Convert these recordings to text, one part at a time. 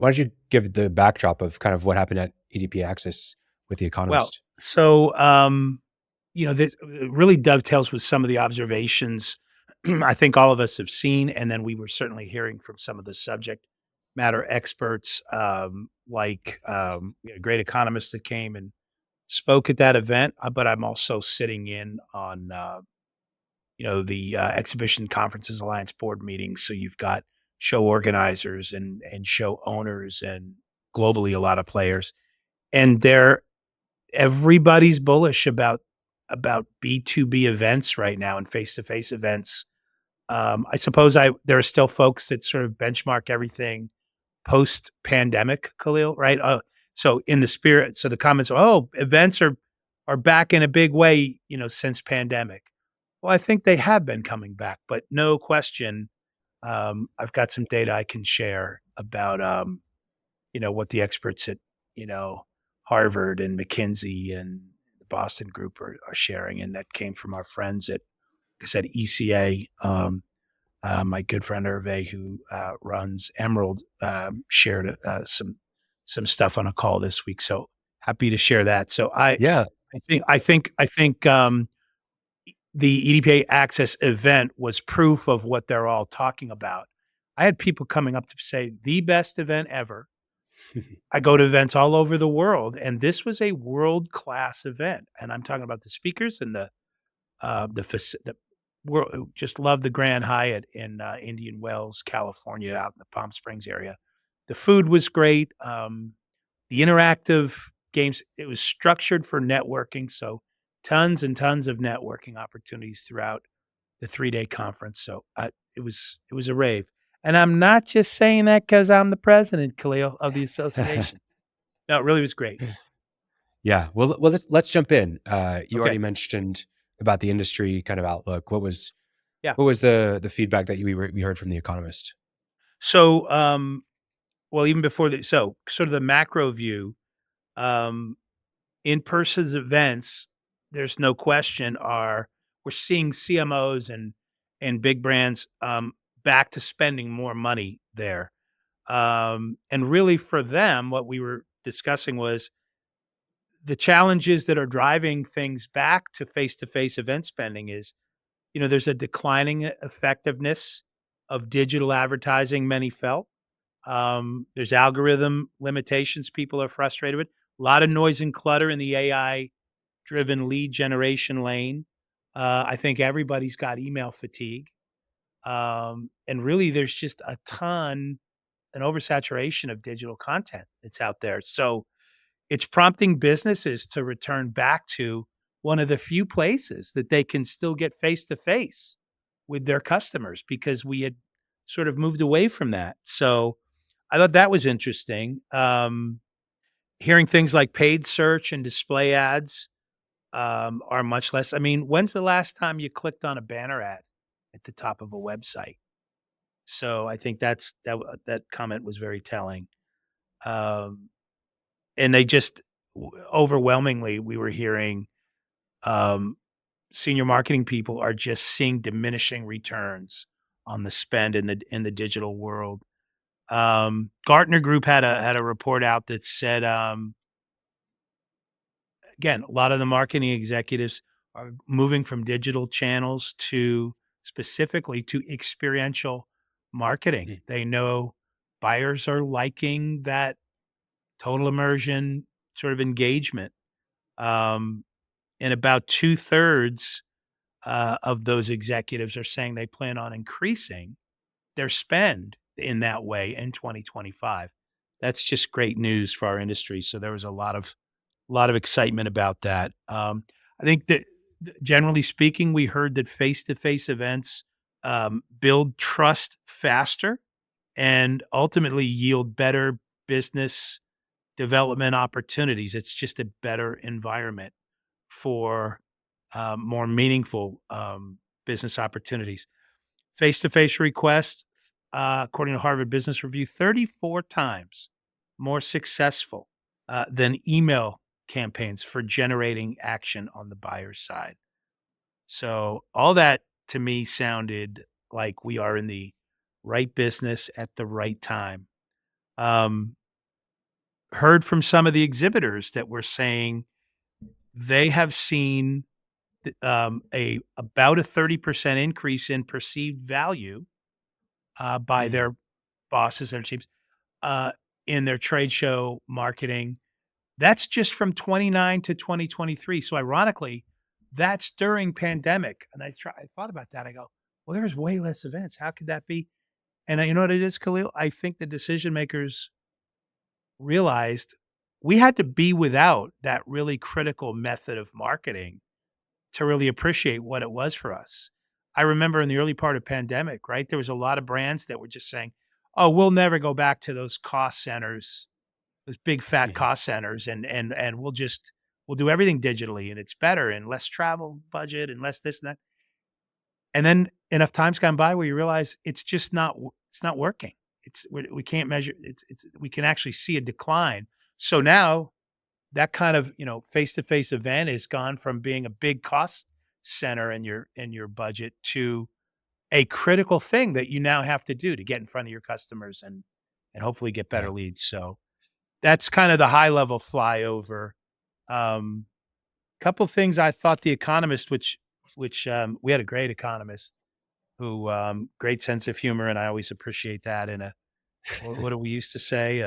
why don't you give the backdrop of kind of what happened at EDP Access with The Well, Economist? so, this really dovetails with some of the observations I think all of us have seen, and then we were certainly hearing from some of the subject matter experts, we had a great economist that came and spoke at that event, but I'm also sitting in on, the Exhibition Conferences Alliance board meetings, so you've got show organizers and show owners and globally a lot of players, and everybody's bullish about B2B events right now and face-to-face events. I suppose there are still folks that sort of benchmark everything post-pandemic, Khalil, right? So in the spirit, so the comments are, "Oh, events are back in a big way, since pandemic." Well, I think they have been coming back, but no question, I've got some data I can share about, what the experts at, you know, Harvard and McKinsey and the Boston group are sharing, and that came from our friends at, like I said, ECA. My good friend Hervé, who runs Emerald, shared some stuff on a call this week. So happy to share that. So Yeah. I think the EDPA Access event was proof of what they're all talking about. I had people coming up to say the best event ever. I go to events all over the world, and this was a world class event. And I'm talking about the speakers and the world. Just love the Grand Hyatt in Indian Wells, California, out in the Palm Springs area. The food was great. The interactive games. It was structured for networking, so tons and tons of networking opportunities throughout the 3-day conference. So it was a rave. And I'm not just saying that because I'm the president, Khalil, of the association. No, it really was great. Yeah. Well, let's jump in. You already Okay. mentioned about the industry kind of outlook. Yeah. What was the feedback that we heard from The Economist? So, well, even before so sort of the macro view, um, in-person events, there's no question we're seeing CMOs and big brands back to spending more money there. And really for them, what we were discussing was the challenges that are driving things back to face-to-face event spending is, there's a declining effectiveness of digital advertising, many felt. There's algorithm limitations people are frustrated with. A lot of noise and clutter in the AI driven lead generation lane. I think everybody's got email fatigue. And really, there's just an oversaturation of digital content that's out there. So it's prompting businesses to return back to one of the few places that they can still get face to face with their customers because we had sort of moved away from that. So I thought that was interesting. Hearing things like paid search and display ads are much less. I mean, when's the last time you clicked on a banner ad at the top of a website? So I think that comment was very telling. Um, and they just overwhelmingly we were hearing um, senior marketing people are just seeing diminishing returns on the spend in the digital world. Gartner Group had a report out that said, again, a lot of the marketing executives are moving from digital channels to specifically to experiential marketing. Mm. They know buyers are liking that total immersion sort of engagement. Um, and about two-thirds of those executives are saying they plan on increasing their spend in that way in 2025. That's just great news for our industry. So there was a lot of excitement about that. I think that generally speaking, we heard that face-to-face events build trust faster and ultimately yield better business development opportunities. It's just a better environment for more meaningful business opportunities. Face-to-face requests, according to Harvard Business Review, 34 times more successful than email campaigns for generating action on the buyer's side. So all that to me sounded like we are in the right business at the right time. Um, heard from some of the exhibitors that were saying they have seen a about a 30% increase in perceived value by Mm. their bosses, their teams, uh, in their trade show marketing. That's just from 29 to 2023. So ironically, that's during pandemic. And I thought about that. I go, well, there's way less events. How could that be? And you know what it is, Khalil? I think the decision makers realized we had to be without that really critical method of marketing to really appreciate what it was for us. I remember in the early part of pandemic, right? There was a lot of brands that were just saying, "Oh, we'll never go back to those cost centers, those big fat Yeah. cost centers, and we'll do everything digitally, and it's better and less travel budget and less this and that." And then enough time's gone by where you realize it's just it's not working. We can't measure it's we can actually see a decline. So now that kind of, face-to-face event is gone from being a big cost center in your budget to a critical thing that you now have to do to get in front of your customers and hopefully get better Yeah. leads. So that's kind of the high level flyover. Um, couple things I thought The Economist, which we had a great economist who great sense of humor, and I always appreciate that. And what do we used to say?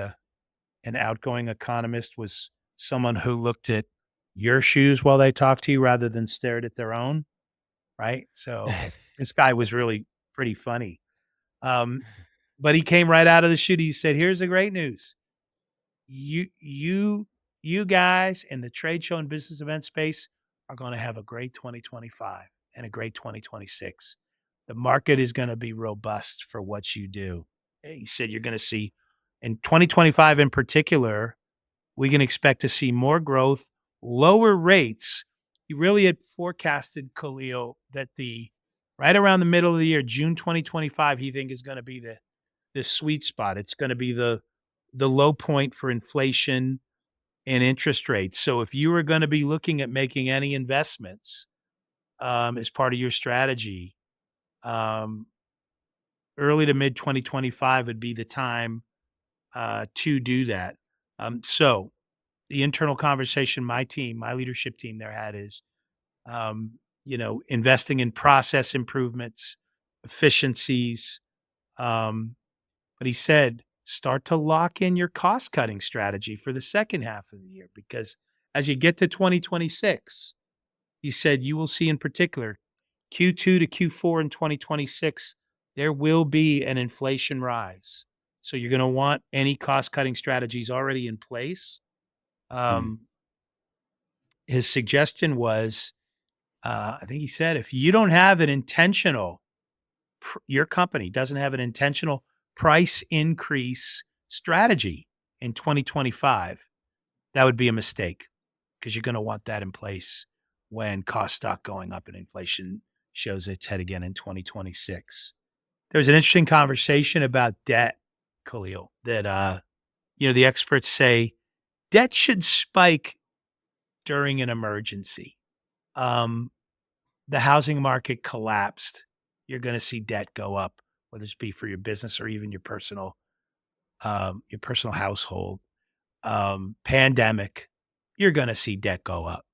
An outgoing economist was someone who looked at your shoes while they talked to you rather than stared at their own, right? So this guy was really pretty funny. Um, but he came right out of the chute. He said, "Here's the great news. You you you guys in the trade show and business event space are going to have a great 2025 and a great 2026. The market is going to be robust for what you do." He said you're going to see in 2025 in particular, we can expect to see more growth, lower rates. He really had forecasted, Khalil, that the right around the middle of the year, June 2025, he think is going to be the sweet spot. It's going to be the low point for inflation and interest rates. So if you were going to be looking at making any investments as part of your strategy, um, early to mid 2025 would be the time to do that. So the internal conversation my leadership team there had is, investing in process improvements, efficiencies. But he said, start to lock in your cost cutting strategy for the second half of the year because as you get to 2026, he said you will see in particular Q2 to Q4 in 2026, there will be an inflation rise. So you're going to want any cost cutting strategies already in place. Mm. Um, his suggestion was, I think he said, if you don't have an intentional, your company doesn't have an intentional price increase strategy in 2025, that would be a mistake because you're going to want that in place when costs start going up and inflation shows its head again in 2026. There was an interesting conversation about debt, Khalil, that, the experts say debt should spike during an emergency. Um, the housing market collapsed, you're gonna see debt go up, whether it's be for your business or even your personal household. Pandemic, you're gonna see debt go up.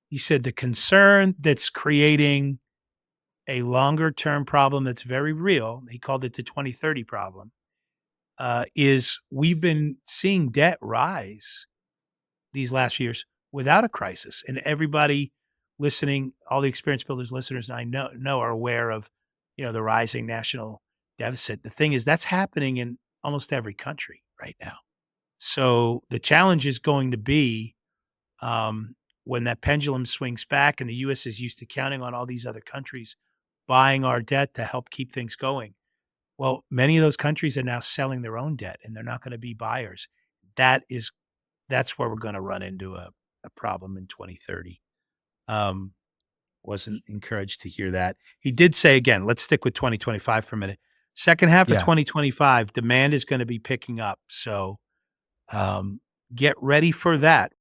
He said the concern that's creating a longer term problem that's very real, he called it the 2030 problem, is we've been seeing debt rise these last few years without a crisis. And everybody listening, all the experience builders listeners I know are aware of, the rising national deficit. The thing is that's happening in almost every country right now. So the challenge is going to be when that pendulum swings back and the US is used to counting on all these other countries buying our debt to help keep things going. Well, many of those countries are now selling their own debt and they're not going to be buyers. That is that's where we're gonna run into a problem in 2030. Um, wasn't encouraged to hear that. He did say again, let's stick with 2025 for a minute. Second half of Yeah. 2025, demand is gonna be picking up. So, get ready for that.